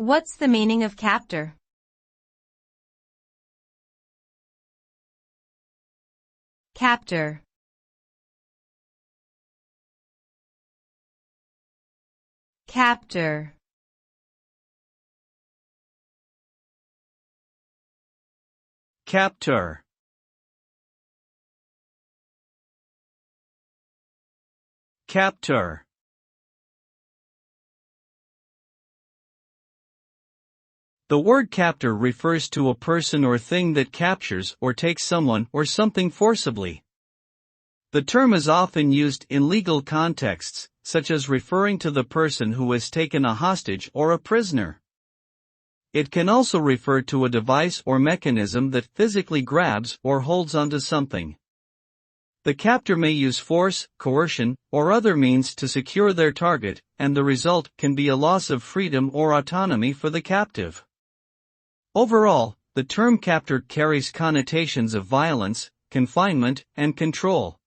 What's the meaning of captor? Captor. Captor. Captor. Captor. The word captor refers to a person or thing that captures or takes someone or something forcibly. The term is often used in legal contexts, such as referring to the person who has taken a hostage or a prisoner. It can also refer to a device or mechanism that physically grabs or holds onto something. The captor may use force, coercion, or other means to secure their target, and the result can be a loss of freedom or autonomy for the captive. Overall, the term captor carries connotations of violence, confinement, and control.